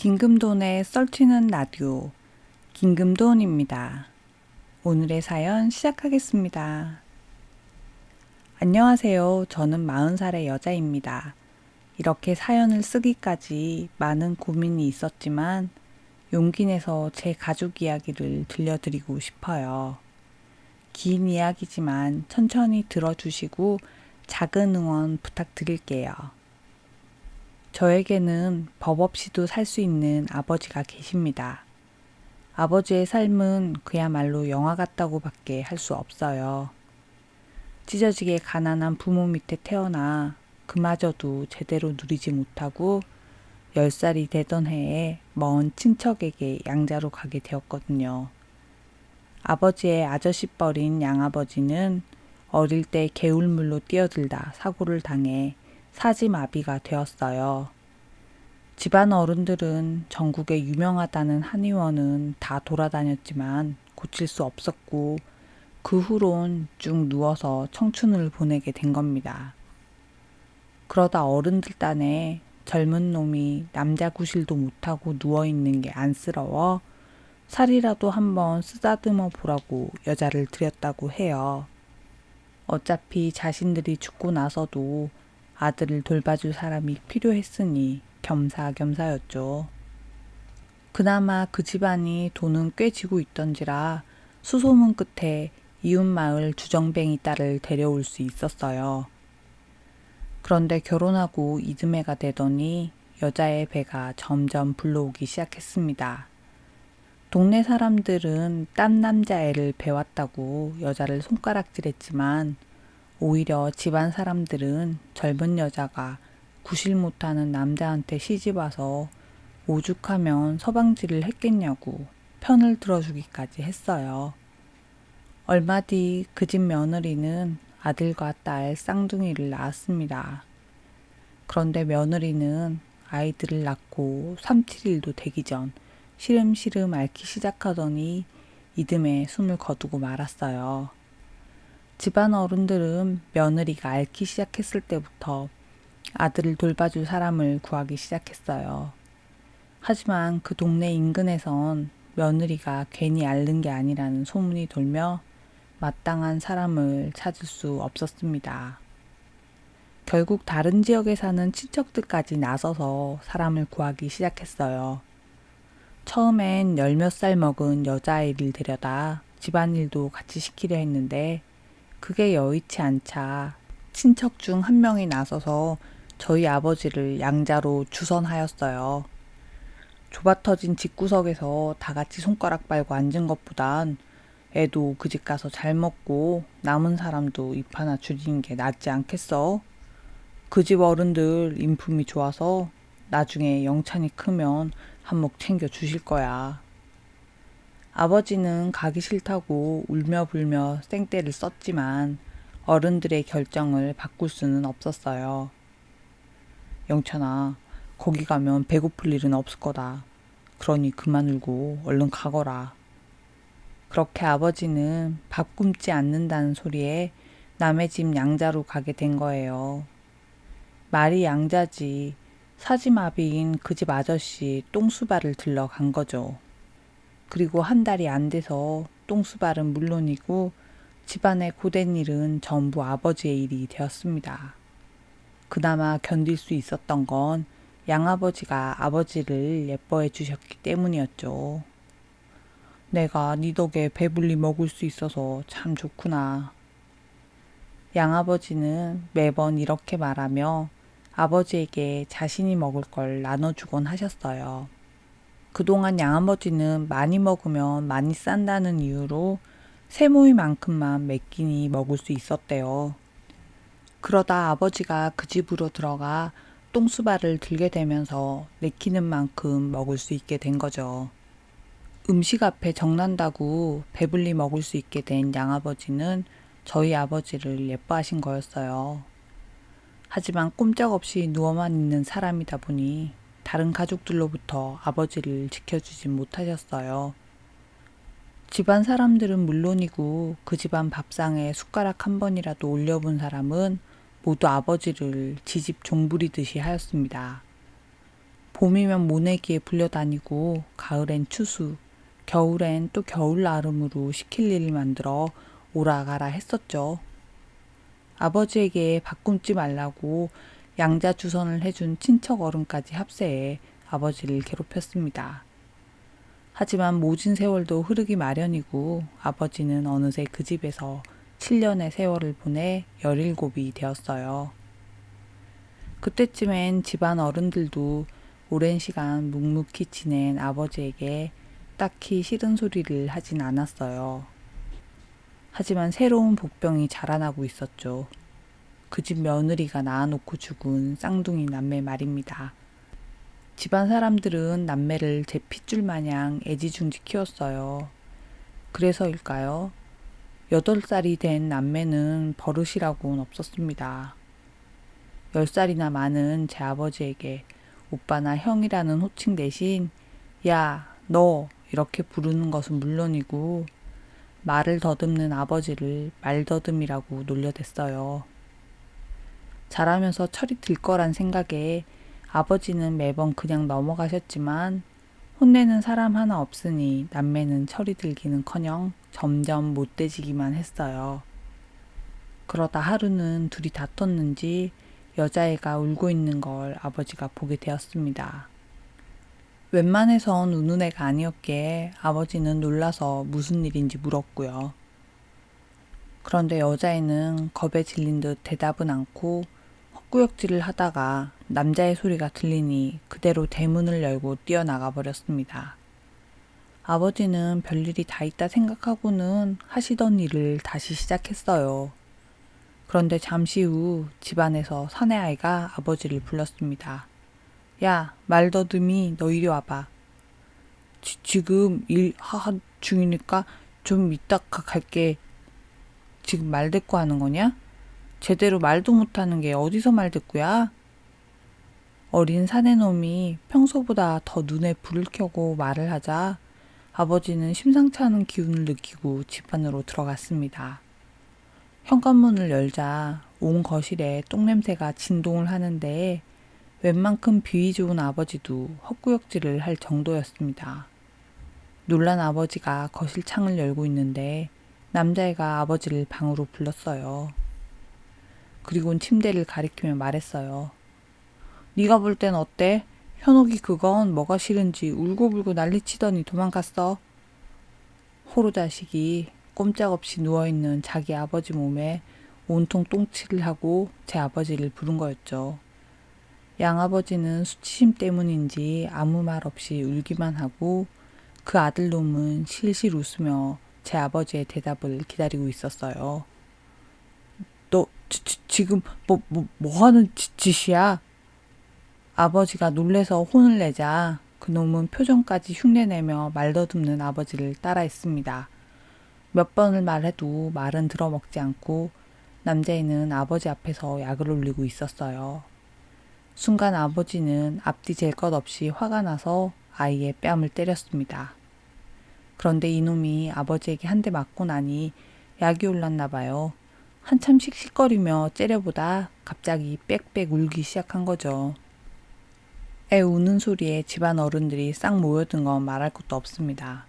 긴금돈의 썰튀는 라디오 긴금돈입니다. 오늘의 사연 시작하겠습니다. 안녕하세요. 저는 40살의 여자입니다. 이렇게 사연을 쓰기까지 많은 고민이 있었지만 용기 내서 제 가족 이야기를 들려드리고 싶어요. 긴 이야기지만 천천히 들어주시고 작은 응원 부탁드릴게요. 저에게는 법 없이도 살 수 있는 아버지가 계십니다. 아버지의 삶은 그야말로 영화 같다고 밖에 할 수 없어요. 찢어지게 가난한 부모 밑에 태어나 그마저도 제대로 누리지 못하고 10살이 되던 해에 먼 친척에게 양자로 가게 되었거든요. 아버지의 아저씨뻘인 양아버지는 어릴 때 개울물로 뛰어들다 사고를 당해 사지마비가 되었어요. 집안 어른들은 전국에 유명하다는 한의원은 다 돌아다녔지만 고칠 수 없었고 그 후론 쭉 누워서 청춘을 보내게 된 겁니다. 그러다 어른들 딴에 젊은 놈이 남자 구실도 못하고 누워있는 게 안쓰러워 살이라도 한번 쓰다듬어 보라고 여자를 들였다고 해요. 어차피 자신들이 죽고 나서도 아들을 돌봐줄 사람이 필요했으니 겸사겸사였죠. 그나마 그 집안이 돈은 꽤 지고 있던지라 수소문 끝에 이웃마을 주정뱅이 딸을 데려올 수 있었어요. 그런데 결혼하고 이듬해가 되더니 여자의 배가 점점 불러오기 시작했습니다. 동네 사람들은 딴 남자애를 배웠다고 여자를 손가락질했지만 오히려 집안 사람들은 젊은 여자가 구실 못하는 남자한테 시집와서 오죽하면 서방질을 했겠냐고 편을 들어주기까지 했어요. 얼마 뒤 그 집 며느리는 아들과 딸 쌍둥이를 낳았습니다. 그런데 며느리는 아이들을 낳고 3, 7일도 되기 전 시름시름 앓기 시작하더니 이듬해 숨을 거두고 말았어요. 집안 어른들은 며느리가 앓기 시작했을 때부터 아들을 돌봐줄 사람을 구하기 시작했어요. 하지만 그 동네 인근에선 며느리가 괜히 앓는 게 아니라는 소문이 돌며 마땅한 사람을 찾을 수 없었습니다. 결국 다른 지역에 사는 친척들까지 나서서 사람을 구하기 시작했어요. 처음엔 10몇 살 먹은 여자아이를 데려다 집안일도 같이 시키려 했는데 그게 여의치 않자 친척 중 한 명이 나서서 저희 아버지를 양자로 주선하였어요. 좁아터진 집구석에서 다 같이 손가락 빨고 앉은 것보단 애도 그 집 가서 잘 먹고 남은 사람도 입 하나 줄이는 게 낫지 않겠어? 그 집 어른들 인품이 좋아서 나중에 영찬이 크면 한몫 챙겨 주실 거야. 아버지는 가기 싫다고 울며 불며 생떼를 썼지만 어른들의 결정을 바꿀 수는 없었어요. 영찬아, 거기 가면 배고플 일은 없을 거다. 그러니 그만 울고 얼른 가거라. 그렇게 아버지는 밥 굶지 않는다는 소리에 남의 집 양자로 가게 된 거예요. 말이 양자지 사지마비인 그 집 아저씨 똥수발을 들러 간 거죠. 그리고 한 달이 안 돼서 똥수발은 물론이고 집안의 고된 일은 전부 아버지의 일이 되었습니다. 그나마 견딜 수 있었던 건 양아버지가 아버지를 예뻐해 주셨기 때문이었죠. 내가 네 덕에 배불리 먹을 수 있어서 참 좋구나. 양아버지는 매번 이렇게 말하며 아버지에게 자신이 먹을 걸 나눠주곤 하셨어요. 그동안 양아버지는 많이 먹으면 많이 싼다는 이유로 세모이만큼만 몇 끼니 먹을 수 있었대요. 그러다 아버지가 그 집으로 들어가 똥수발을 들게 되면서 내키는 만큼 먹을 수 있게 된 거죠. 음식 앞에 정난다고 배불리 먹을 수 있게 된 양아버지는 저희 아버지를 예뻐하신 거였어요. 하지만 꼼짝없이 누워만 있는 사람이다 보니 다른 가족들로부터 아버지를 지켜주지 못하셨어요. 집안 사람들은 물론이고 그 집안 밥상에 숟가락 한 번이라도 올려본 사람은 모두 아버지를 지집 종부리듯이 하였습니다. 봄이면 모내기에 불려다니고 가을엔 추수, 겨울엔 또 겨울 나름으로 시킬 일을 만들어 오라가라 했었죠. 아버지에게 밥 굶지 말라고 양자주선을 해준 친척 어른까지 합세해 아버지를 괴롭혔습니다. 하지만 모진 세월도 흐르기 마련이고 아버지는 어느새 그 집에서 7년의 세월을 보내 17이 되었어요. 그때쯤엔 집안 어른들도 오랜 시간 묵묵히 지낸 아버지에게 딱히 싫은 소리를 하진 않았어요. 하지만 새로운 복병이 자라나고 있었죠. 그 집 며느리가 낳아놓고 죽은 쌍둥이 남매 말입니다. 집안 사람들은 남매를 제 핏줄 마냥 애지중지 키웠어요. 그래서일까요? 8살이 된 남매는 버릇이라고는 없었습니다. 10살이나 많은 제 아버지에게 오빠나 형이라는 호칭 대신 야, 너 이렇게 부르는 것은 물론이고 말을 더듬는 아버지를 말더듬이라고 놀려댔어요. 자라면서 철이 들 거란 생각에 아버지는 매번 그냥 넘어가셨지만 혼내는 사람 하나 없으니 남매는 철이 들기는커녕 점점 못돼지기만 했어요. 그러다 하루는 둘이 다퉜는지 여자애가 울고 있는 걸 아버지가 보게 되었습니다. 웬만해선 우는 애가 아니었기에 아버지는 놀라서 무슨 일인지 물었고요. 그런데 여자애는 겁에 질린 듯 대답은 않고 헛구역질을 하다가 남자의 소리가 들리니 그대로 대문을 열고 뛰어나가 버렸습니다. 아버지는 별일이 다 있다 생각하고는 하시던 일을 다시 시작했어요. 그런데 잠시 후 집안에서 사내아이가 아버지를 불렀습니다. 야, 말더듬이 너 이리 와봐. 지금 일 중이니까 좀 이따 갈게. 지금 말대꾸 하는 거냐? 제대로 말도 못하는 게 어디서 말대꾸야? 어린 사내놈이 평소보다 더 눈에 불을 켜고 말을 하자 아버지는 심상치 않은 기운을 느끼고 집 안으로 들어갔습니다. 현관문을 열자 온 거실에 똥냄새가 진동을 하는데 웬만큼 비위 좋은 아버지도 헛구역질을 할 정도였습니다. 놀란 아버지가 거실 창을 열고 있는데 남자애가 아버지를 방으로 불렀어요. 그리고는 침대를 가리키며 말했어요. 네가 볼 땐 어때? 현옥이 그건 뭐가 싫은지 울고불고 난리치더니 도망갔어. 호로 자식이 꼼짝없이 누워있는 자기 아버지 몸에 온통 똥칠을 하고 제 아버지를 부른 거였죠. 양아버지는 수치심 때문인지 아무 말 없이 울기만 하고 그 아들놈은 실실 웃으며 제 아버지의 대답을 기다리고 있었어요. 너 지금 뭐 하는 짓이야? 아버지가 놀래서 혼을 내자 그놈은 표정까지 흉내내며 말더듬는 아버지를 따라했습니다. 몇 번을 말해도 말은 들어먹지 않고 남자애는 아버지 앞에서 약을 올리고 있었어요. 순간 아버지는 앞뒤 잴 것 없이 화가 나서 아이의 뺨을 때렸습니다. 그런데 이놈이 아버지에게 한 대 맞고 나니 약이 올랐나 봐요. 한참 씩씩거리며 째려보다 갑자기 빽빽 울기 시작한 거죠. 애 우는 소리에 집안 어른들이 싹 모여든 건 말할 것도 없습니다.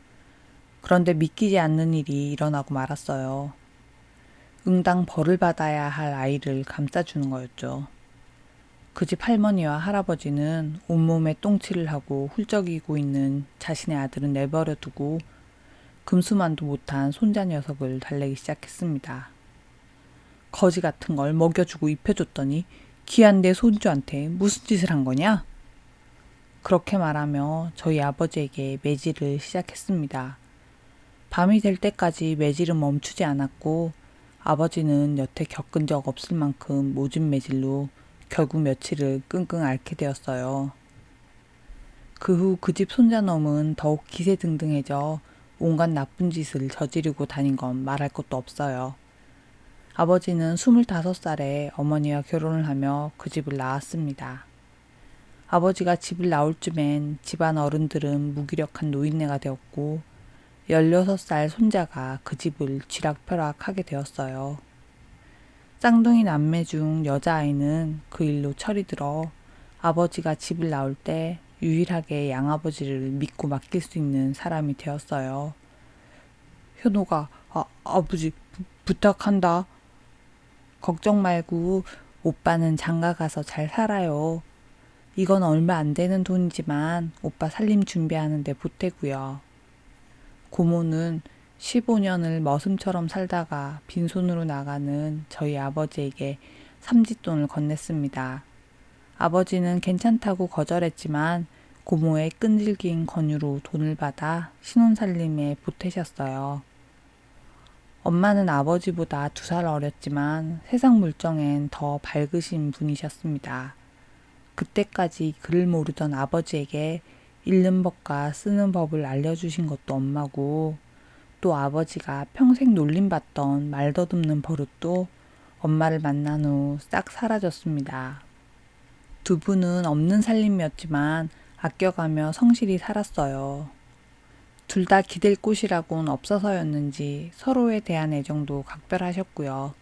그런데 믿기지 않는 일이 일어나고 말았어요. 응당 벌을 받아야 할 아이를 감싸주는 거였죠. 그 집 할머니와 할아버지는 온몸에 똥칠을 하고 훌쩍이고 있는 자신의 아들은 내버려 두고 금수만도 못한 손자 녀석을 달래기 시작했습니다. 거지 같은 걸 먹여주고 입혀줬더니 귀한 내 손주한테 무슨 짓을 한 거냐? 그렇게 말하며 저희 아버지에게 매질을 시작했습니다. 밤이 될 때까지 매질은 멈추지 않았고 아버지는 여태 겪은 적 없을 만큼 모진 매질로 결국 며칠을 끙끙 앓게 되었어요. 그 후 그 집 손자놈은 더욱 기세등등해져 온갖 나쁜 짓을 저지르고 다닌 건 말할 것도 없어요. 아버지는 25살에 어머니와 결혼을 하며 그 집을 나왔습니다. 아버지가 집을 나올 쯤엔 집안 어른들은 무기력한 노인네가 되었고 16살 손자가 그 집을 쥐락펴락하게 되었어요. 쌍둥이 남매 중 여자아이는 그 일로 철이 들어 아버지가 집을 나올 때 유일하게 양아버지를 믿고 맡길 수 있는 사람이 되었어요. 현호가, 아버지, 부탁한다. 걱정 말고 오빠는 장가 가서 잘 살아요. 이건 얼마 안 되는 돈이지만 오빠 살림 준비하는데 보태고요. 고모는 15년을 머슴처럼 살다가 빈손으로 나가는 저희 아버지에게 삼짓돈을 건넸습니다. 아버지는 괜찮다고 거절했지만 고모의 끈질긴 권유로 돈을 받아 신혼살림에 보태셨어요. 엄마는 아버지보다 2살 어렸지만 세상 물정엔 더 밝으신 분이셨습니다. 그때까지 글을 모르던 아버지에게 읽는 법과 쓰는 법을 알려주신 것도 엄마고, 또 아버지가 평생 놀림받던 말더듬는 버릇도 엄마를 만난 후 싹 사라졌습니다. 두 분은 없는 살림이었지만 아껴가며 성실히 살았어요. 둘 다 기댈 곳이라곤 없어서였는지 서로에 대한 애정도 각별하셨고요.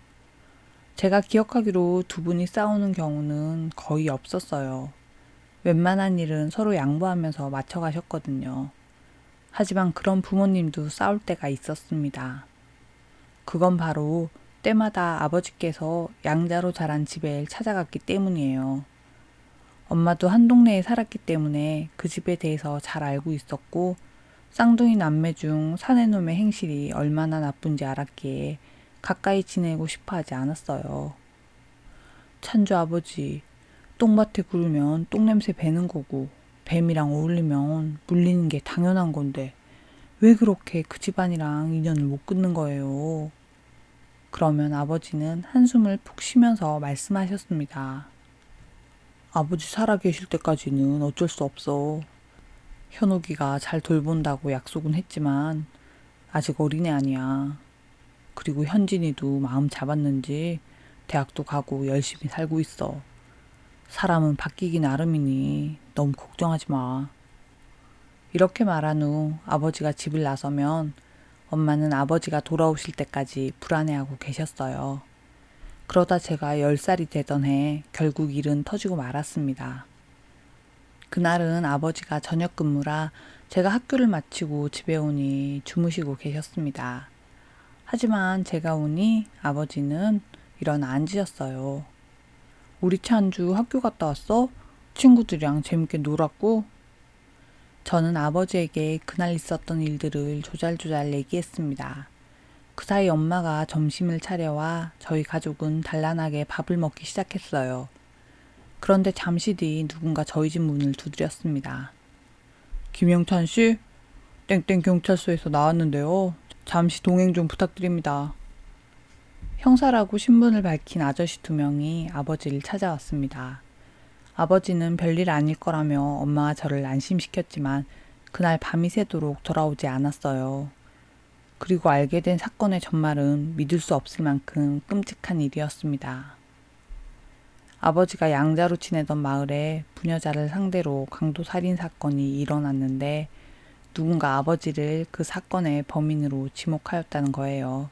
제가 기억하기로 두 분이 싸우는 경우는 거의 없었어요. 웬만한 일은 서로 양보하면서 맞춰가셨거든요. 하지만 그런 부모님도 싸울 때가 있었습니다. 그건 바로 때마다 아버지께서 양자로 자란 집에 찾아갔기 때문이에요. 엄마도 한 동네에 살았기 때문에 그 집에 대해서 잘 알고 있었고, 쌍둥이 남매 중 사내놈의 행실이 얼마나 나쁜지 알았기에 가까이 지내고 싶어 하지 않았어요. 찬주 아버지, 똥밭에 구르면 똥냄새 배는 거고 뱀이랑 어울리면 물리는 게 당연한 건데 왜 그렇게 그 집안이랑 인연을 못 끊는 거예요? 그러면 아버지는 한숨을 푹 쉬면서 말씀하셨습니다. 아버지 살아계실 때까지는 어쩔 수 없어. 현옥이가 잘 돌본다고 약속은 했지만 아직 어린애 아니야. 그리고 현진이도 마음 잡았는지 대학도 가고 열심히 살고 있어. 사람은 바뀌기 나름이니 너무 걱정하지 마. 이렇게 말한 후 아버지가 집을 나서면 엄마는 아버지가 돌아오실 때까지 불안해하고 계셨어요. 그러다 제가 10살이 되던 해 결국 일은 터지고 말았습니다. 그날은 아버지가 저녁 근무라 제가 학교를 마치고 집에 오니 주무시고 계셨습니다. 하지만 제가 오니 아버지는 일어나 앉으셨어요. 우리 찬주 학교 갔다 왔어? 친구들이랑 재밌게 놀았고? 저는 아버지에게 그날 있었던 일들을 조잘조잘 얘기했습니다. 그 사이 엄마가 점심을 차려와 저희 가족은 단란하게 밥을 먹기 시작했어요. 그런데 잠시 뒤 누군가 저희 집 문을 두드렸습니다. 김영찬 씨? 땡땡 경찰서에서 나왔는데요. 잠시 동행 좀 부탁드립니다. 형사라고 신분을 밝힌 아저씨 2명이 아버지를 찾아왔습니다. 아버지는 별일 아닐 거라며 엄마가 저를 안심시켰지만 그날 밤이 새도록 돌아오지 않았어요. 그리고 알게 된 사건의 전말은 믿을 수 없을 만큼 끔찍한 일이었습니다. 아버지가 양자로 지내던 마을에 부녀자를 상대로 강도살인 사건이 일어났는데 누군가 아버지를 그 사건의 범인으로 지목하였다는 거예요.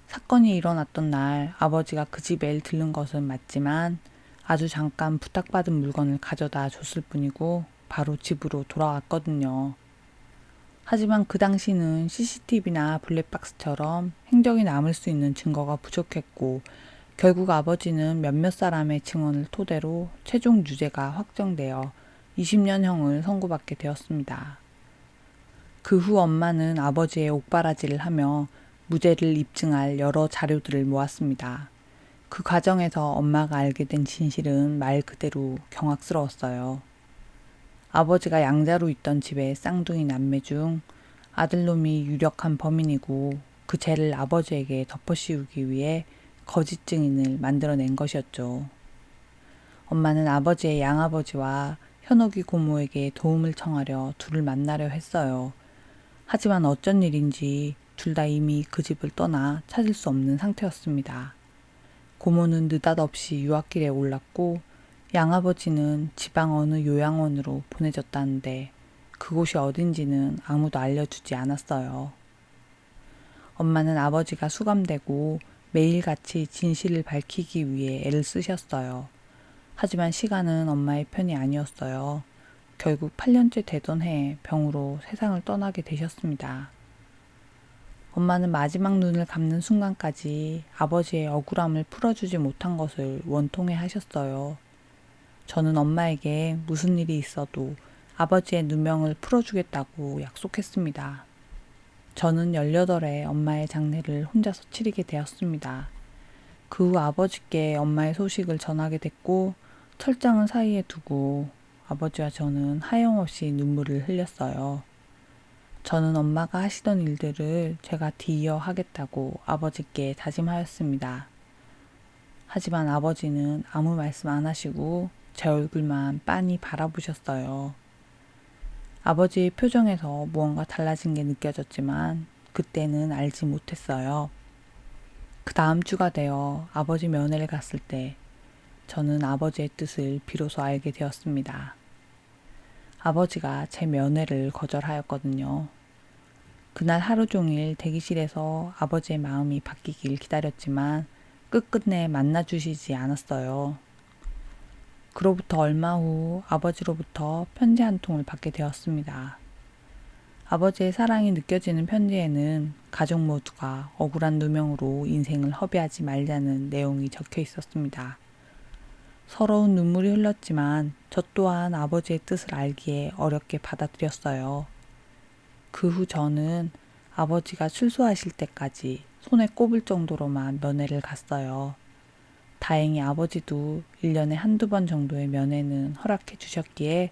사건이 일어났던 날 아버지가 그 집에 들른 것은 맞지만 아주 잠깐 부탁받은 물건을 가져다 줬을 뿐이고 바로 집으로 돌아왔거든요. 하지만 그 당시는 CCTV나 블랙박스처럼 행적이 남을 수 있는 증거가 부족했고 결국 아버지는 몇몇 사람의 증언을 토대로 최종 유죄가 확정되어 20년형을 선고받게 되었습니다. 그 후 엄마는 아버지의 옥바라지를 하며 무죄를 입증할 여러 자료들을 모았습니다. 그 과정에서 엄마가 알게 된 진실은 말 그대로 경악스러웠어요. 아버지가 양자로 있던 집의 쌍둥이 남매 중 아들놈이 유력한 범인이고 그 죄를 아버지에게 덮어씌우기 위해 거짓 증인을 만들어낸 것이었죠. 엄마는 아버지의 양아버지와 현옥이 고모에게 도움을 청하려 둘을 만나려 했어요. 하지만 어쩐 일인지 둘 다 이미 그 집을 떠나 찾을 수 없는 상태였습니다. 고모는 느닷없이 유학길에 올랐고 양아버지는 지방 어느 요양원으로 보내졌다는데 그곳이 어딘지는 아무도 알려주지 않았어요. 엄마는 아버지가 수감되고 매일같이 진실을 밝히기 위해 애를 쓰셨어요. 하지만 시간은 엄마의 편이 아니었어요. 결국 8년째 되던 해에 병으로 세상을 떠나게 되셨습니다. 엄마는 마지막 눈을 감는 순간까지 아버지의 억울함을 풀어주지 못한 것을 원통해 하셨어요. 저는 엄마에게 무슨 일이 있어도 아버지의 누명을 풀어주겠다고 약속했습니다. 저는 18에 엄마의 장례를 혼자서 치르게 되었습니다. 그 후 아버지께 엄마의 소식을 전하게 됐고 철장을 사이에 두고 아버지와 저는 하염없이 눈물을 흘렸어요. 저는 엄마가 하시던 일들을 제가 뒤이어 하겠다고 아버지께 다짐하였습니다. 하지만 아버지는 아무 말씀 안 하시고 제 얼굴만 빤히 바라보셨어요. 아버지의 표정에서 무언가 달라진 게 느껴졌지만 그때는 알지 못했어요. 그 다음 주가 되어 아버지 면회를 갔을 때 저는 아버지의 뜻을 비로소 알게 되었습니다. 아버지가 제 면회를 거절하였거든요. 그날 하루 종일 대기실에서 아버지의 마음이 바뀌길 기다렸지만 끝끝내 만나주시지 않았어요. 그로부터 얼마 후 아버지로부터 편지 한 통을 받게 되었습니다. 아버지의 사랑이 느껴지는 편지에는 가족 모두가 억울한 누명으로 인생을 허비하지 말자는 내용이 적혀 있었습니다. 서러운 눈물이 흘렀지만 저 또한 아버지의 뜻을 알기에 어렵게 받아들였어요. 그 후 저는 아버지가 출소하실 때까지 손에 꼽을 정도로만 면회를 갔어요. 다행히 아버지도 1년에 한두 번 정도의 면회는 허락해 주셨기에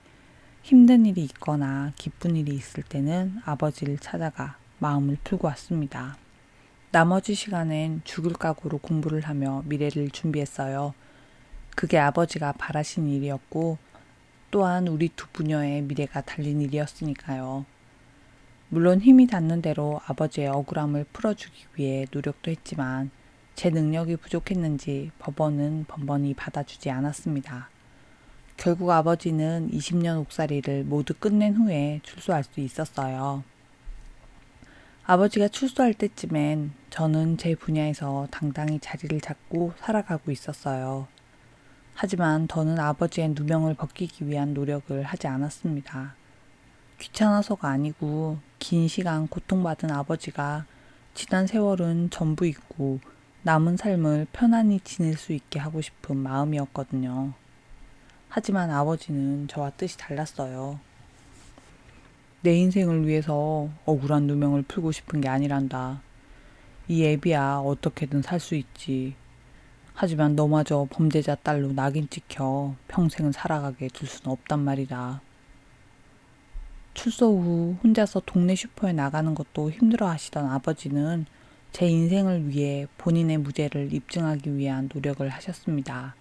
힘든 일이 있거나 기쁜 일이 있을 때는 아버지를 찾아가 마음을 풀고 왔습니다. 나머지 시간엔 죽을 각오로 공부를 하며 미래를 준비했어요. 그게 아버지가 바라신 일이었고 또한 우리 두 부녀의 미래가 달린 일이었으니까요. 물론 힘이 닿는 대로 아버지의 억울함을 풀어주기 위해 노력도 했지만 제 능력이 부족했는지 법원은 번번이 받아주지 않았습니다. 결국 아버지는 20년 옥살이를 모두 끝낸 후에 출소할 수 있었어요. 아버지가 출소할 때쯤엔 저는 제 분야에서 당당히 자리를 잡고 살아가고 있었어요. 하지만 더는 아버지의 누명을 벗기기 위한 노력을 하지 않았습니다. 귀찮아서가 아니고 긴 시간 고통받은 아버지가 지난 세월은 전부 잊고 남은 삶을 편안히 지낼 수 있게 하고 싶은 마음이었거든요. 하지만 아버지는 저와 뜻이 달랐어요. 내 인생을 위해서 억울한 누명을 풀고 싶은 게 아니란다. 이 애비야 어떻게든 살 수 있지. 하지만 너마저 범죄자 딸로 낙인 찍혀 평생을 살아가게 둘 수는 없단 말이다. 출소 후 혼자서 동네 슈퍼에 나가는 것도 힘들어 하시던 아버지는 제 인생을 위해 본인의 무죄를 입증하기 위한 노력을 하셨습니다.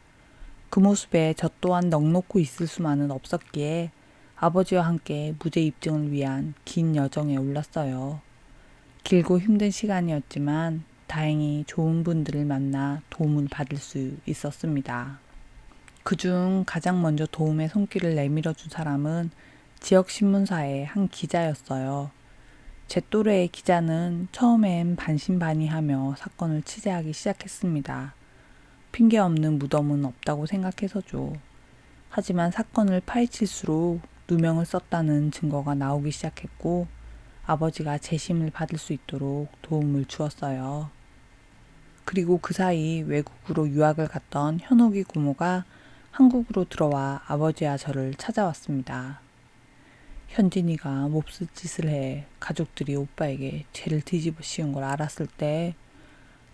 그 모습에 저 또한 넋놓고 있을 수만은 없었기에 아버지와 함께 무죄 입증을 위한 긴 여정에 올랐어요. 길고 힘든 시간이었지만 다행히 좋은 분들을 만나 도움을 받을 수 있었습니다. 그중 가장 먼저 도움의 손길을 내밀어 준 사람은 지역신문사의 한 기자였어요. 제 또래의 기자는 처음엔 반신반의하며 사건을 취재하기 시작했습니다. 핑계 없는 무덤은 없다고 생각해서죠. 하지만 사건을 파헤칠수록 누명을 썼다는 증거가 나오기 시작했고 아버지가 재심을 받을 수 있도록 도움을 주었어요. 그리고 그 사이 외국으로 유학을 갔던 현옥이 고모가 한국으로 들어와 아버지와 저를 찾아왔습니다. 현진이가 몹쓸 짓을 해 가족들이 오빠에게 죄를 뒤집어 씌운 걸 알았을 때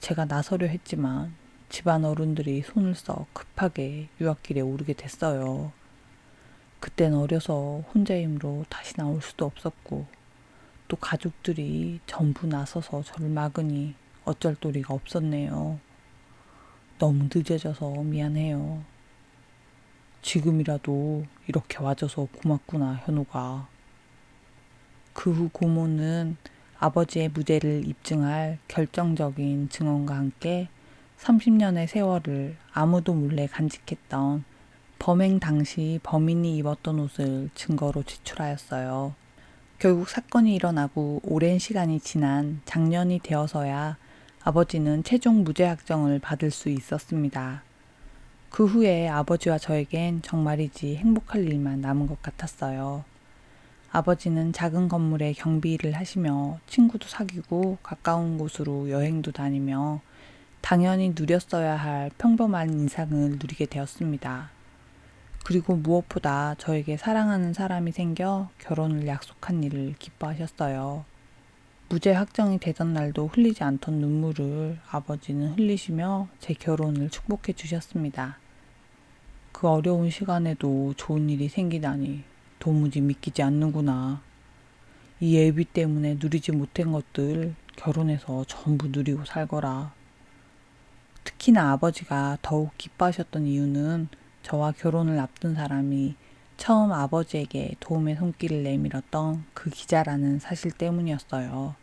제가 나서려 했지만 집안 어른들이 손을 써 급하게 유학길에 오르게 됐어요. 그땐 어려서 혼자의 힘으로 다시 나올 수도 없었고 또 가족들이 전부 나서서 저를 막으니 어쩔 도리가 없었네요. 너무 늦어져서 미안해요. 지금이라도 이렇게 와줘서 고맙구나, 현우가. 그 후 고모는 아버지의 무죄를 입증할 결정적인 증언과 함께 30년의 세월을 아무도 몰래 간직했던 범행 당시 범인이 입었던 옷을 증거로 제출하였어요. 결국 사건이 일어나고 오랜 시간이 지난 작년이 되어서야 아버지는 최종 무죄 확정을 받을 수 있었습니다. 그 후에 아버지와 저에겐 정말이지 행복할 일만 남은 것 같았어요. 아버지는 작은 건물에 경비 일을 하시며 친구도 사귀고 가까운 곳으로 여행도 다니며 당연히 누렸어야 할 평범한 인상을 누리게 되었습니다. 그리고 무엇보다 저에게 사랑하는 사람이 생겨 결혼을 약속한 일을 기뻐하셨어요. 무죄 확정이 되던 날도 흘리지 않던 눈물을 아버지는 흘리시며 제 결혼을 축복해 주셨습니다. 그 어려운 시간에도 좋은 일이 생기다니 도무지 믿기지 않는구나. 이 예비 때문에 누리지 못한 것들 결혼해서 전부 누리고 살거라. 특히나 아버지가 더욱 기뻐하셨던 이유는 저와 결혼을 앞둔 사람이 처음 아버지에게 도움의 손길을 내밀었던 그 기자라는 사실 때문이었어요.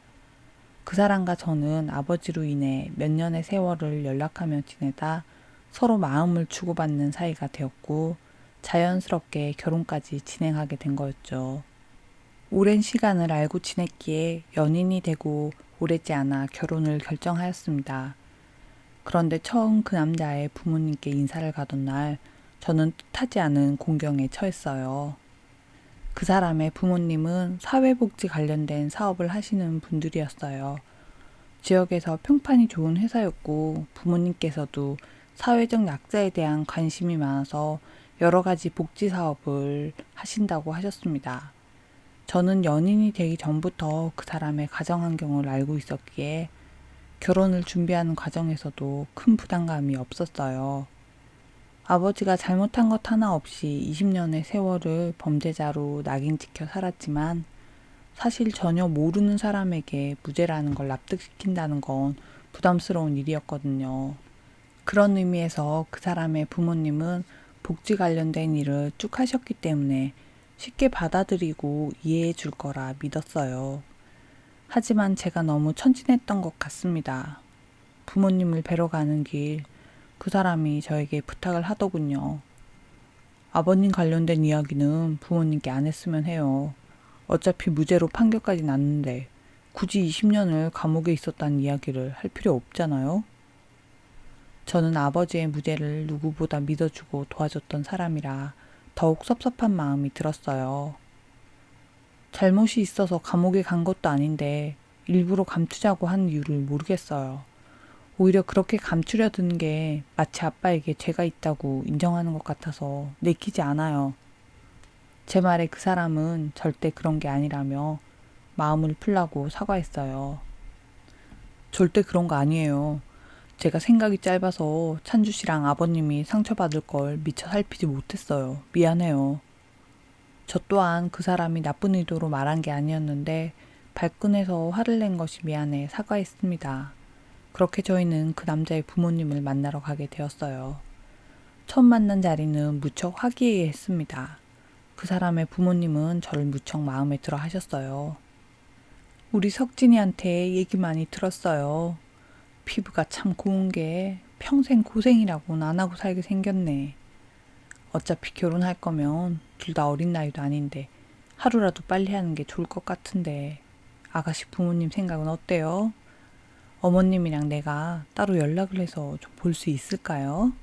그 사람과 저는 아버지로 인해 몇 년의 세월을 연락하며 지내다 서로 마음을 주고받는 사이가 되었고 자연스럽게 결혼까지 진행하게 된 거였죠. 오랜 시간을 알고 지냈기에 연인이 되고 오래지 않아 결혼을 결정하였습니다. 그런데 처음 그 남자의 부모님께 인사를 가던 날 저는 뜻하지 않은 공경에 처했어요. 그 사람의 부모님은 사회복지 관련된 사업을 하시는 분들이었어요. 지역에서 평판이 좋은 회사였고 부모님께서도 사회적 약자에 대한 관심이 많아서 여러 가지 복지 사업을 하신다고 하셨습니다. 저는 연인이 되기 전부터 그 사람의 가정 환경을 알고 있었기에 결혼을 준비하는 과정에서도 큰 부담감이 없었어요. 아버지가 잘못한 것 하나 없이 20년의 세월을 범죄자로 낙인 찍혀 살았지만 사실 전혀 모르는 사람에게 무죄라는 걸 납득시킨다는 건 부담스러운 일이었거든요. 그런 의미에서 그 사람의 부모님은 복지 관련된 일을 쭉 하셨기 때문에 쉽게 받아들이고 이해해 줄 거라 믿었어요. 하지만 제가 너무 천진했던 것 같습니다. 부모님을 뵈러 가는 길, 그 사람이 저에게 부탁을 하더군요. 아버님 관련된 이야기는 부모님께 안 했으면 해요. 어차피 무죄로 판결까지 났는데 굳이 20년을 감옥에 있었다는 이야기를 할 필요 없잖아요. 저는 아버지의 무죄를 누구보다 믿어주고 도와줬던 사람이라 더욱 섭섭한 마음이 들었어요. 잘못이 있어서 감옥에 간 것도 아닌데 일부러 감추자고 한 이유를 모르겠어요. 오히려 그렇게 감추려 든 게 마치 아빠에게 죄가 있다고 인정하는 것 같아서 내키지 않아요. 제 말에 그 사람은 절대 그런 게 아니라며 마음을 풀라고 사과했어요. 절대 그런 거 아니에요. 제가 생각이 짧아서 찬주 씨랑 아버님이 상처받을 걸 미처 살피지 못했어요. 미안해요. 저 또한 그 사람이 나쁜 의도로 말한 게 아니었는데 발끈해서 화를 낸 것이 미안해 사과했습니다. 그렇게 저희는 그 남자의 부모님을 만나러 가게 되었어요. 처음 만난 자리는 무척 화기애애했습니다. 그 사람의 부모님은 저를 무척 마음에 들어 하셨어요. 우리 석진이한테 얘기 많이 들었어요. 피부가 참 고운 게 평생 고생이라고는 안 하고 살게 생겼네. 어차피 결혼할 거면 둘 다 어린 나이도 아닌데 하루라도 빨리 하는 게 좋을 것 같은데 아가씨 부모님 생각은 어때요? 어머님이랑 내가 따로 연락을 해서 좀 볼 수 있을까요?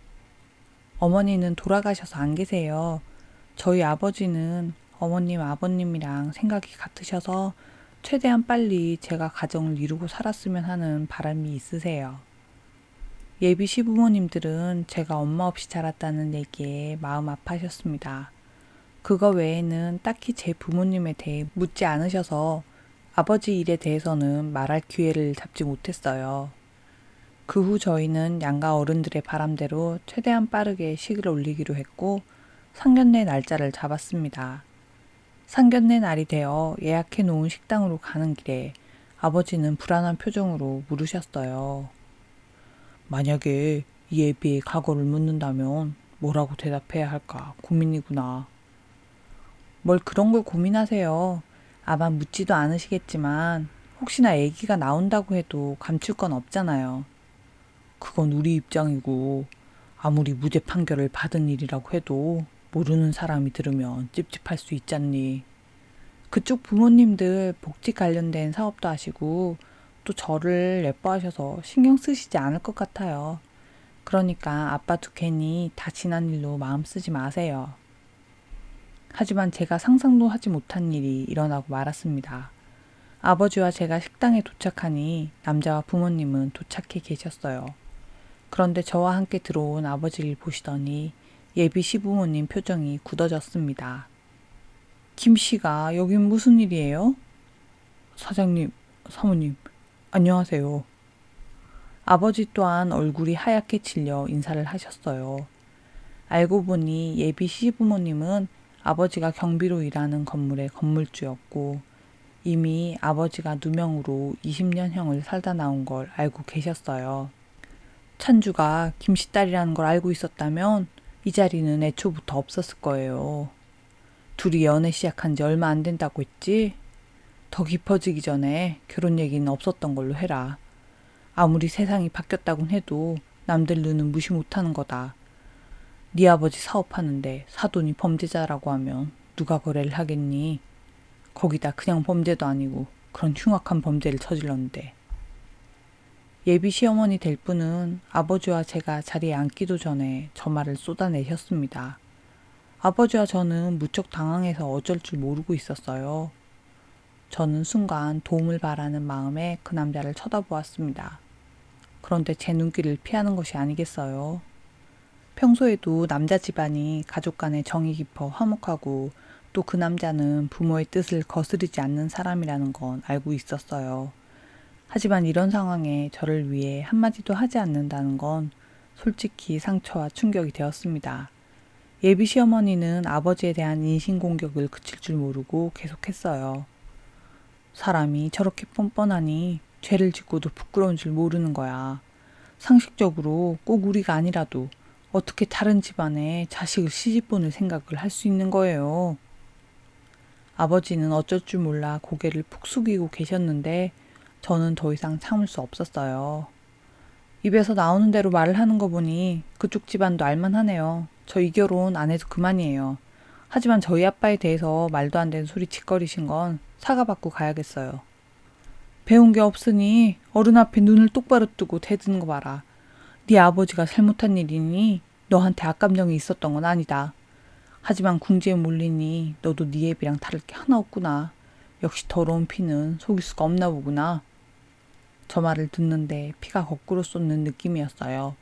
어머니는 돌아가셔서 안 계세요. 저희 아버지는 어머님, 아버님이랑 생각이 같으셔서 최대한 빨리 제가 가정을 이루고 살았으면 하는 바람이 있으세요. 예비 시부모님들은 제가 엄마 없이 자랐다는 얘기에 마음 아파하셨습니다. 그거 외에는 딱히 제 부모님에 대해 묻지 않으셔서 아버지 일에 대해서는 말할 기회를 잡지 못했어요. 그 후 저희는 양가 어른들의 바람대로 최대한 빠르게 식을 올리기로 했고 상견례 날짜를 잡았습니다. 상견례 날이 되어 예약해 놓은 식당으로 가는 길에 아버지는 불안한 표정으로 물으셨어요. 만약에 이 예비의 과거를 묻는다면 뭐라고 대답해야 할까 고민이구나. 뭘 그런 걸 고민하세요. 아마 묻지도 않으시겠지만 혹시나 아기가 나온다고 해도 감출 건 없잖아요. 그건 우리 입장이고 아무리 무죄 판결을 받은 일이라고 해도 모르는 사람이 들으면 찝찝할 수 있잖니. 그쪽 부모님들 복지 관련된 사업도 하시고 또 저를 예뻐하셔서 신경 쓰시지 않을 것 같아요. 그러니까 아빠도 괜히 다 지난 일로 마음 쓰지 마세요. 하지만 제가 상상도 하지 못한 일이 일어나고 말았습니다. 아버지와 제가 식당에 도착하니 남자와 부모님은 도착해 계셨어요. 그런데 저와 함께 들어온 아버지를 보시더니 예비 시부모님 표정이 굳어졌습니다. 김 씨가 여긴 무슨 일이에요? 사장님, 사모님, 안녕하세요. 아버지 또한 얼굴이 하얗게 질려 인사를 하셨어요. 알고 보니 예비 시부모님은 아버지가 경비로 일하는 건물의 건물주였고 이미 아버지가 누명으로 20년형을 살다 나온 걸 알고 계셨어요. 찬주가 김씨 딸이라는 걸 알고 있었다면 이 자리는 애초부터 없었을 거예요. 둘이 연애 시작한 지 얼마 안 된다고 했지? 더 깊어지기 전에 결혼 얘기는 없었던 걸로 해라. 아무리 세상이 바뀌었다곤 해도 남들 눈은 무시 못하는 거다. 네 아버지 사업하는데 사돈이 범죄자라고 하면 누가 거래를 하겠니? 거기다 그냥 범죄도 아니고 그런 흉악한 범죄를 저질렀는데. 예비 시어머니 될 분은 아버지와 제가 자리에 앉기도 전에 저 말을 쏟아내셨습니다. 아버지와 저는 무척 당황해서 어쩔 줄 모르고 있었어요. 저는 순간 도움을 바라는 마음에 그 남자를 쳐다보았습니다. 그런데 제 눈길을 피하는 것이 아니겠어요. 평소에도 남자 집안이 가족 간의 정이 깊어 화목하고 또 그 남자는 부모의 뜻을 거스르지 않는 사람이라는 건 알고 있었어요. 하지만 이런 상황에 저를 위해 한마디도 하지 않는다는 건 솔직히 상처와 충격이 되었습니다. 예비 시어머니는 아버지에 대한 인신공격을 그칠 줄 모르고 계속했어요. 사람이 저렇게 뻔뻔하니 죄를 짓고도 부끄러운 줄 모르는 거야. 상식적으로 꼭 우리가 아니라도 어떻게 다른 집안에 자식을 시집보낼 생각을 할 수 있는 거예요. 아버지는 어쩔 줄 몰라 고개를 푹 숙이고 계셨는데 저는 더 이상 참을 수 없었어요. 입에서 나오는 대로 말을 하는 거 보니 그쪽 집안도 알만하네요. 저 이 결혼 안 해도 그만이에요. 하지만 저희 아빠에 대해서 말도 안 되는 소리 짓거리신 건 사과받고 가야겠어요. 배운 게 없으니 어른 앞에 눈을 똑바로 뜨고 대드는 거 봐라. 네 아버지가 잘못한 일이니 너한테 악감정이 있었던 건 아니다. 하지만 궁지에 몰리니 너도 네 애비랑 다를 게 하나 없구나. 역시 더러운 피는 속일 수가 없나 보구나. 저 말을 듣는데 피가 거꾸로 쏟는 느낌이었어요.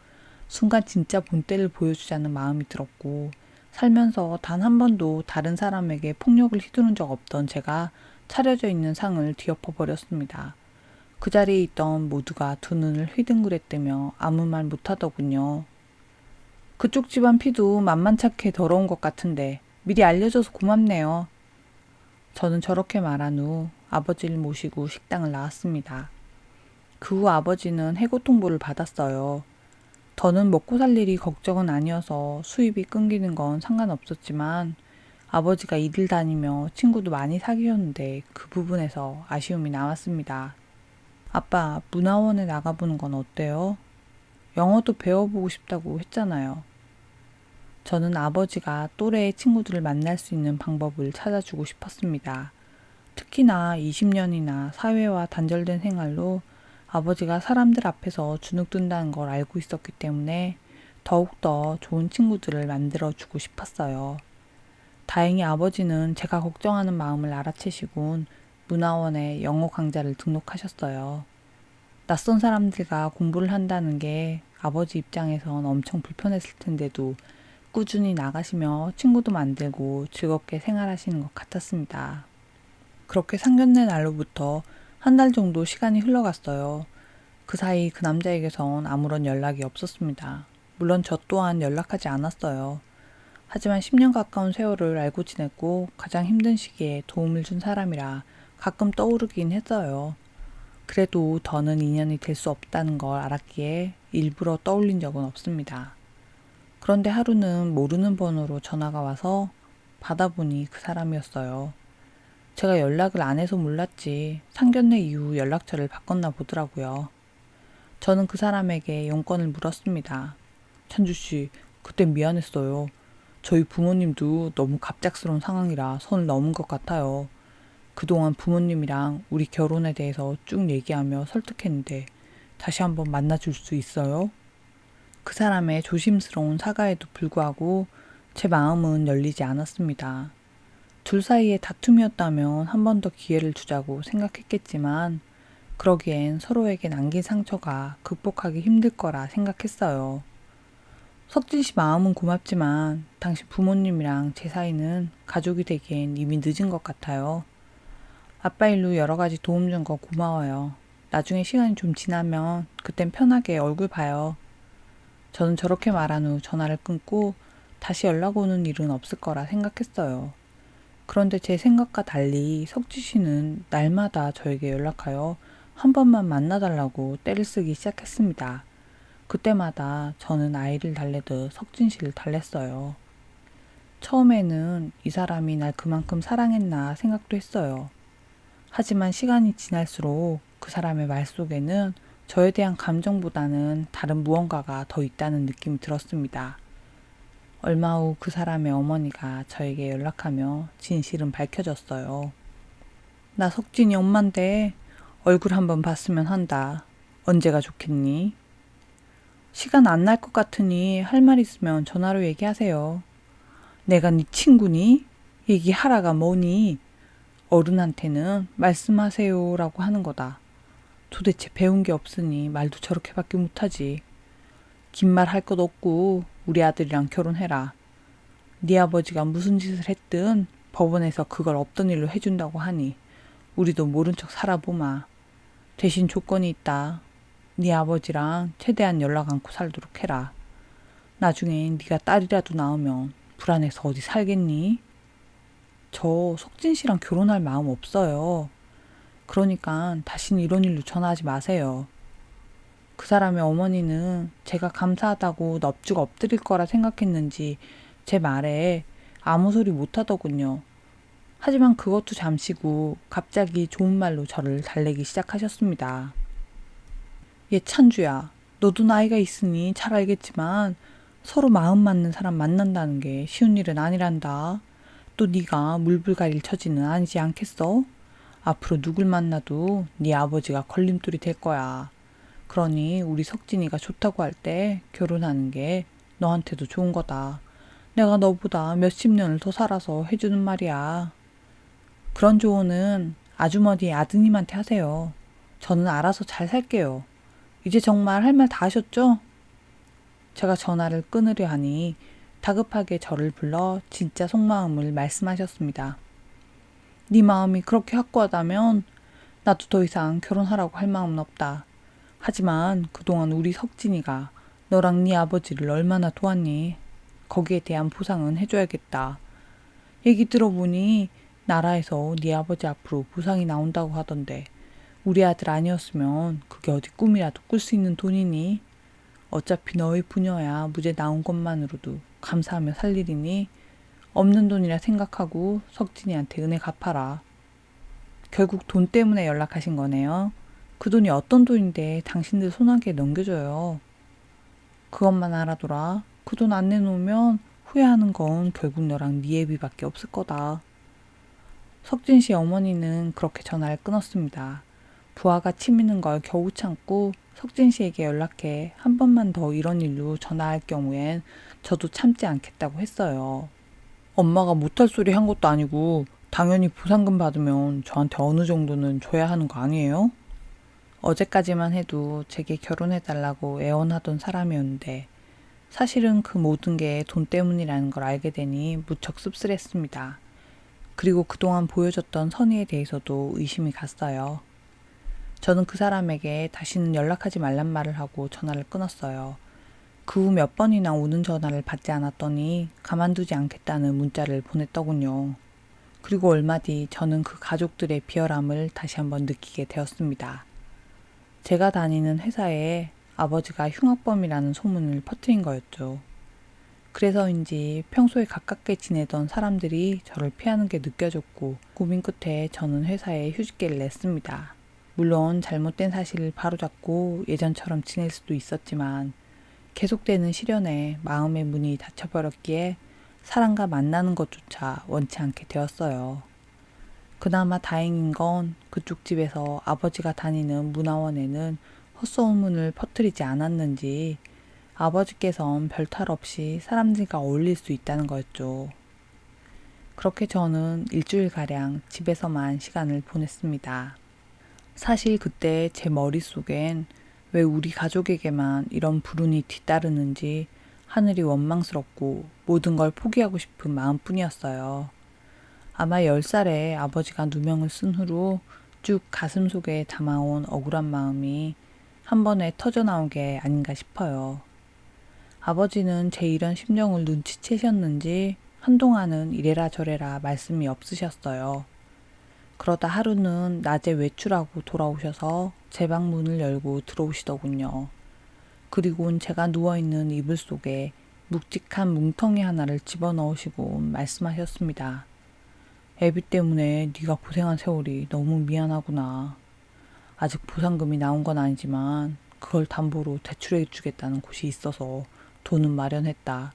순간 진짜 본때를 보여주자는 마음이 들었고 살면서 단 한 번도 다른 사람에게 폭력을 휘두른 적 없던 제가 차려져 있는 상을 뒤엎어 버렸습니다. 그 자리에 있던 모두가 두 눈을 휘둥그레뜨며 아무 말 못하더군요. 그쪽 집안 피도 만만찮게 더러운 것 같은데 미리 알려줘서 고맙네요. 저는 저렇게 말한 후 아버지를 모시고 식당을 나왔습니다. 그 후 아버지는 해고통보를 받았어요. 더는 먹고 살 일이 걱정은 아니어서 수입이 끊기는 건 상관없었지만 아버지가 일을 다니며 친구도 많이 사귀었는데 그 부분에서 아쉬움이 남았습니다. 아빠, 문화원에 나가보는 건 어때요? 영어도 배워보고 싶다고 했잖아요. 저는 아버지가 또래의 친구들을 만날 수 있는 방법을 찾아주고 싶었습니다. 특히나 20년이나 사회와 단절된 생활로 아버지가 사람들 앞에서 주눅든다는 걸 알고 있었기 때문에 더욱더 좋은 친구들을 만들어주고 싶었어요. 다행히 아버지는 제가 걱정하는 마음을 알아채시곤 문화원에 영어 강좌를 등록하셨어요. 낯선 사람들과 공부를 한다는 게 아버지 입장에선 엄청 불편했을 텐데도 꾸준히 나가시며 친구도 만들고 즐겁게 생활하시는 것 같았습니다. 그렇게 상견례 날로부터 한 달 정도 시간이 흘러갔어요. 그 사이 그 남자에게선 아무런 연락이 없었습니다. 물론 저 또한 연락하지 않았어요. 하지만 10년 가까운 세월을 알고 지냈고 가장 힘든 시기에 도움을 준 사람이라 가끔 떠오르긴 했어요. 그래도 더는 인연이 될 수 없다는 걸 알았기에 일부러 떠올린 적은 없습니다. 그런데 하루는 모르는 번호로 전화가 와서 받아보니 그 사람이었어요. 제가 연락을 안 해서 몰랐지 상견례 이후 연락처를 바꿨나 보더라고요. 저는 그 사람에게 용건을 물었습니다. 찬주씨, 그땐 미안했어요. 저희 부모님도 너무 갑작스러운 상황이라 선을 넘은 것 같아요. 그동안 부모님이랑 우리 결혼에 대해서 쭉 얘기하며 설득했는데 다시 한번 만나줄 수 있어요? 그 사람의 조심스러운 사과에도 불구하고 제 마음은 열리지 않았습니다. 둘 사이의 다툼이었다면 한 번 더 기회를 주자고 생각했겠지만 그러기엔 서로에게 남긴 상처가 극복하기 힘들 거라 생각했어요. 석진 씨 마음은 고맙지만 당신 부모님이랑 제 사이는 가족이 되기엔 이미 늦은 것 같아요. 아빠 일로 여러 가지 도움 준 거 고마워요. 나중에 시간이 좀 지나면 그땐 편하게 얼굴 봐요. 저는 저렇게 말한 후 전화를 끊고 다시 연락 오는 일은 없을 거라 생각했어요. 그런데 제 생각과 달리 석지 씨는 날마다 저에게 연락하여 한 번만 만나달라고 떼를 쓰기 시작했습니다. 그때마다 저는 아이를 달래듯 석진 씨를 달랬어요. 처음에는 이 사람이 날 그만큼 사랑했나 생각도 했어요. 하지만 시간이 지날수록 그 사람의 말 속에는 저에 대한 감정보다는 다른 무언가가 더 있다는 느낌이 들었습니다. 얼마 후 그 사람의 어머니가 저에게 연락하며 진실은 밝혀졌어요. 나 석진이 엄만데 얼굴 한번 봤으면 한다. 언제가 좋겠니? 시간 안 날 것 같으니 할 말 있으면 전화로 얘기하세요. 내가 네 친구니? 얘기하라가 뭐니? 어른한테는 말씀하세요라고 하는 거다. 도대체 배운 게 없으니 말도 저렇게밖에 못하지. 긴 말 할 것 없고 우리 아들이랑 결혼해라. 네 아버지가 무슨 짓을 했든 법원에서 그걸 없던 일로 해준다고 하니 우리도 모른 척 살아보마. 대신 조건이 있다. 네 아버지랑 최대한 연락 않고 살도록 해라. 나중에 네가 딸이라도 낳으면 불안해서 어디 살겠니? 저 석진 씨랑 결혼할 마음 없어요. 그러니까 다시는 이런 일로 전화하지 마세요. 그 사람의 어머니는 제가 감사하다고 넙죽 엎드릴 거라 생각했는지 제 말에 아무 소리 못 하더군요. 하지만 그것도 잠시고 갑자기 좋은 말로 저를 달래기 시작하셨습니다. 얘 찬주야, 너도 나이가 있으니 잘 알겠지만 서로 마음 맞는 사람 만난다는 게 쉬운 일은 아니란다. 또 네가 물불가릴 처지는 아니지 않겠어? 앞으로 누굴 만나도 네 아버지가 걸림돌이 될 거야. 그러니 우리 석진이가 좋다고 할 때 결혼하는 게 너한테도 좋은 거다. 내가 너보다 몇십 년을 더 살아서 해주는 말이야. 그런 조언은 아주머니 아드님한테 하세요. 저는 알아서 잘 살게요. 이제 정말 할 말 다 하셨죠? 제가 전화를 끊으려 하니 다급하게 저를 불러 진짜 속마음을 말씀하셨습니다. 네 마음이 그렇게 확고하다면 나도 더 이상 결혼하라고 할 마음은 없다. 하지만 그동안 우리 석진이가 너랑 네 아버지를 얼마나 도왔니? 거기에 대한 보상은 해줘야겠다. 얘기 들어보니 나라에서 네 아버지 앞으로 보상이 나온다고 하던데 우리 아들 아니었으면 그게 어디 꿈이라도 꿀 수 있는 돈이니? 어차피 너의 부녀야 무죄 나온 것만으로도 감사하며 살 일이니 없는 돈이라 생각하고 석진이한테 은혜 갚아라. 결국 돈 때문에 연락하신 거네요. 그 돈이 어떤 돈인데 당신들 손아귀에 넘겨줘요. 그것만 알아둬라. 그 돈 안 내놓으면 후회하는 건 결국 너랑 네 애비밖에 없을 거다. 석진 씨 어머니는 그렇게 전화를 끊었습니다. 부하가 치미는 걸 겨우 참고 석진 씨에게 연락해 한 번만 더 이런 일로 전화할 경우엔 저도 참지 않겠다고 했어요. 엄마가 못할 소리 한 것도 아니고 당연히 보상금 받으면 저한테 어느 정도는 줘야 하는 거 아니에요? 어제까지만 해도 제게 결혼해달라고 애원하던 사람이었는데 사실은 그 모든 게 돈 때문이라는 걸 알게 되니 무척 씁쓸했습니다. 그리고 그동안 보여줬던 선의에 대해서도 의심이 갔어요. 저는 그 사람에게 다시는 연락하지 말란 말을 하고 전화를 끊었어요. 그 후 몇 번이나 오는 전화를 받지 않았더니 가만두지 않겠다는 문자를 보냈더군요. 그리고 얼마 뒤 저는 그 가족들의 비열함을 다시 한번 느끼게 되었습니다. 제가 다니는 회사에 아버지가 흉악범이라는 소문을 퍼뜨린 거였죠. 그래서인지 평소에 가깝게 지내던 사람들이 저를 피하는 게 느껴졌고 고민 끝에 저는 회사에 휴직계를 냈습니다. 물론 잘못된 사실을 바로잡고 예전처럼 지낼 수도 있었지만 계속되는 시련에 마음의 문이 닫혀버렸기에 사람과 만나는 것조차 원치 않게 되었어요. 그나마 다행인 건 그쪽 집에서 아버지가 다니는 문화원에는 헛소문을 퍼뜨리지 않았는지 아버지께선 별 탈 없이 사람들과 어울릴 수 있다는 거였죠. 그렇게 저는 일주일가량 집에서만 시간을 보냈습니다. 사실 그때 제 머릿속엔 왜 우리 가족에게만 이런 불운이 뒤따르는지 하늘이 원망스럽고 모든 걸 포기하고 싶은 마음뿐이었어요. 아마 10살에 아버지가 누명을 쓴 후로 쭉 가슴 속에 담아온 억울한 마음이 한 번에 터져나온 게 아닌가 싶어요. 아버지는 제 이런 심정을 눈치채셨는지 한동안은 이래라 저래라 말씀이 없으셨어요. 그러다 하루는 낮에 외출하고 돌아오셔서 제 방 문을 열고 들어오시더군요. 그리고는 제가 누워있는 이불 속에 묵직한 뭉텅이 하나를 집어넣으시고 말씀하셨습니다. 애비 때문에 네가 고생한 세월이 너무 미안하구나. 아직 보상금이 나온 건 아니지만 그걸 담보로 대출해 주겠다는 곳이 있어서 돈은 마련했다.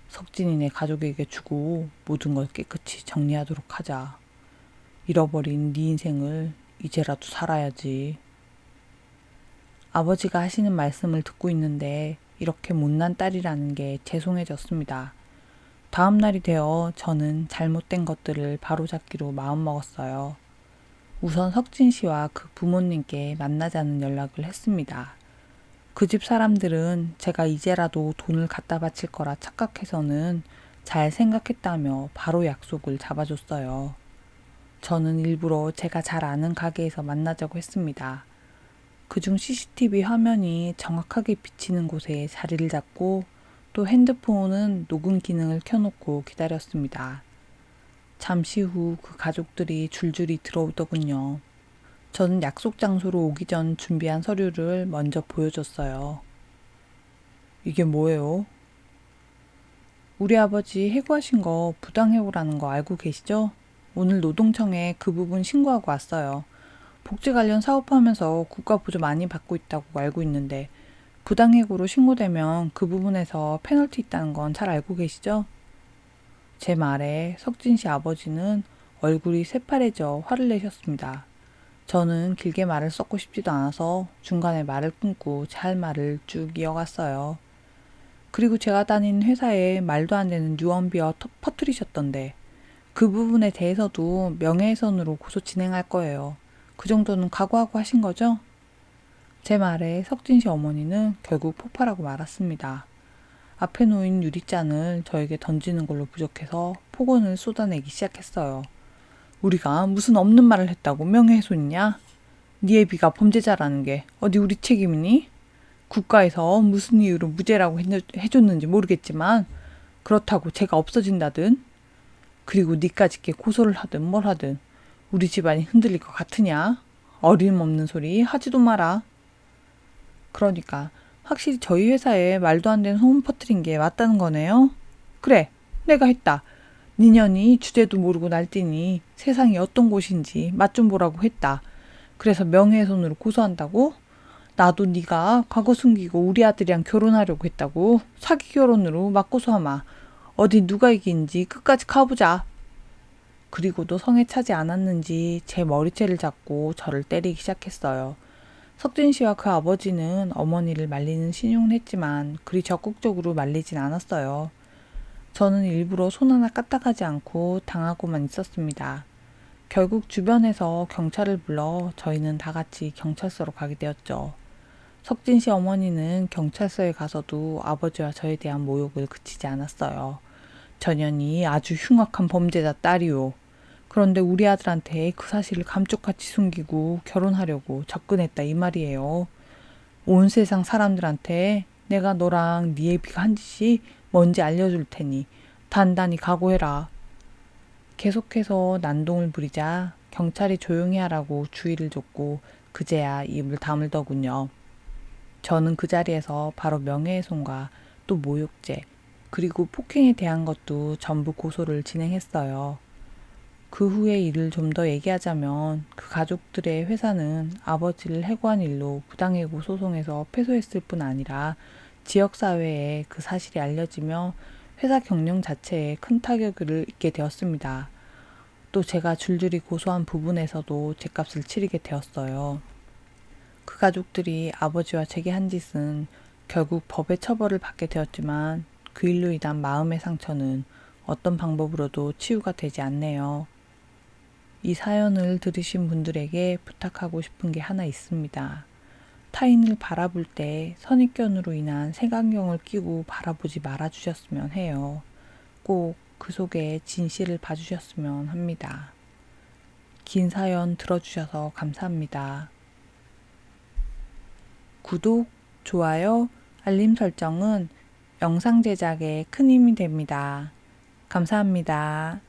석진이네 가족에게 주고 모든 걸 깨끗이 정리하도록 하자. 잃어버린 네 인생을 이제라도 살아야지. 아버지가 하시는 말씀을 듣고 있는데 이렇게 못난 딸이라는 게 죄송해졌습니다. 다음 날이 되어 저는 잘못된 것들을 바로잡기로 마음먹었어요. 우선 석진 씨와 그 부모님께 만나자는 연락을 했습니다. 그 집 사람들은 제가 이제라도 돈을 갖다 바칠 거라 착각해서는 잘 생각했다며 바로 약속을 잡아줬어요. 저는 일부러 제가 잘 아는 가게에서 만나자고 했습니다. 그중 CCTV 화면이 정확하게 비치는 곳에 자리를 잡고 또 핸드폰은 녹음 기능을 켜놓고 기다렸습니다. 잠시 후 그 가족들이 줄줄이 들어오더군요. 저는 약속 장소로 오기 전 준비한 서류를 먼저 보여줬어요. 이게 뭐예요? 우리 아버지 해고하신 거 부당해고라는 거 알고 계시죠? 오늘 노동청에 그 부분 신고하고 왔어요. 복지 관련 사업하면서 국가 보조 많이 받고 있다고 알고 있는데 부당해고로 신고되면 그 부분에서 페널티 있다는 건 잘 알고 계시죠? 제 말에 석진 씨 아버지는 얼굴이 새파래져 화를 내셨습니다. 저는 길게 말을 썩고 싶지도 않아서 중간에 말을 끊고 제 할 말을 쭉 이어갔어요. 그리고 제가 다니는 회사에 말도 안 되는 유언비어 퍼뜨리셨던데 그 부분에 대해서도 명예훼손으로 고소 진행할 거예요. 그 정도는 각오하고 하신 거죠? 제 말에 석진 씨 어머니는 결국 폭발하고 말았습니다. 앞에 놓인 유리잔을 저에게 던지는 걸로 부족해서 폭언을 쏟아내기 시작했어요. 우리가 무슨 없는 말을 했다고 명예훼손이냐? 네 애비가 범죄자라는 게 어디 우리 책임이니? 국가에서 무슨 이유로 무죄라고 해줬는지 모르겠지만 그렇다고 제가 없어진다든 그리고 니까짓게 고소를 하든 뭘 하든 우리 집안이 흔들릴 것 같으냐? 어림없는 소리 하지도 마라. 그러니까 확실히 저희 회사에 말도 안 되는 소문 퍼뜨린 게 맞다는 거네요. 그래, 내가 했다. 니년이 주제도 모르고 날뛰니 세상이 어떤 곳인지 맛 좀 보라고 했다. 그래서 명예훼손으로 고소한다고? 나도 네가 과거 숨기고 우리 아들이랑 결혼하려고 했다고 사기 결혼으로 막 고소하마. 어디 누가 이긴지 끝까지 가보자. 그리고도 성에 차지 않았는지 제 머리채를 잡고 저를 때리기 시작했어요. 석진 씨와 그 아버지는 어머니를 말리는 신용은 했지만 그리 적극적으로 말리진 않았어요. 저는 일부러 손 하나 까딱하지 않고 당하고만 있었습니다. 결국 주변에서 경찰을 불러 저희는 다 같이 경찰서로 가게 되었죠. 석진 씨 어머니는 경찰서에 가서도 아버지와 저에 대한 모욕을 그치지 않았어요. 전현이 아주 흉악한 범죄자 딸이오. 그런데 우리 아들한테 그 사실을 감쪽같이 숨기고 결혼하려고 접근했다 이 말이에요. 온 세상 사람들한테 내가 너랑 네 애비가 한 짓이 뭔지 알려줄 테니 단단히 각오해라. 계속해서 난동을 부리자 경찰이 조용히 하라고 주의를 줬고 그제야 입을 다물더군요. 저는 그 자리에서 바로 명예훼손과 또 모욕죄 그리고 폭행에 대한 것도 전부 고소를 진행했어요. 그 후의 일을 좀 더 얘기하자면 그 가족들의 회사는 아버지를 해고한 일로 부당해고 소송에서 패소했을 뿐 아니라 지역사회에 그 사실이 알려지며 회사 경영 자체에 큰 타격을 입게 되었습니다. 또 제가 줄줄이 고소한 부분에서도 죗값을 치르게 되었어요. 그 가족들이 아버지와 제게 한 짓은 결국 법의 처벌을 받게 되었지만 그 일로 인한 마음의 상처는 어떤 방법으로도 치유가 되지 않네요. 이 사연을 들으신 분들에게 부탁하고 싶은 게 하나 있습니다. 타인을 바라볼 때 선입견으로 인한 색안경을 끼고 바라보지 말아주셨으면 해요. 꼭 그 속에 진실을 봐주셨으면 합니다. 긴 사연 들어주셔서 감사합니다. 구독, 좋아요, 알림 설정은 영상 제작에 큰 힘이 됩니다. 감사합니다.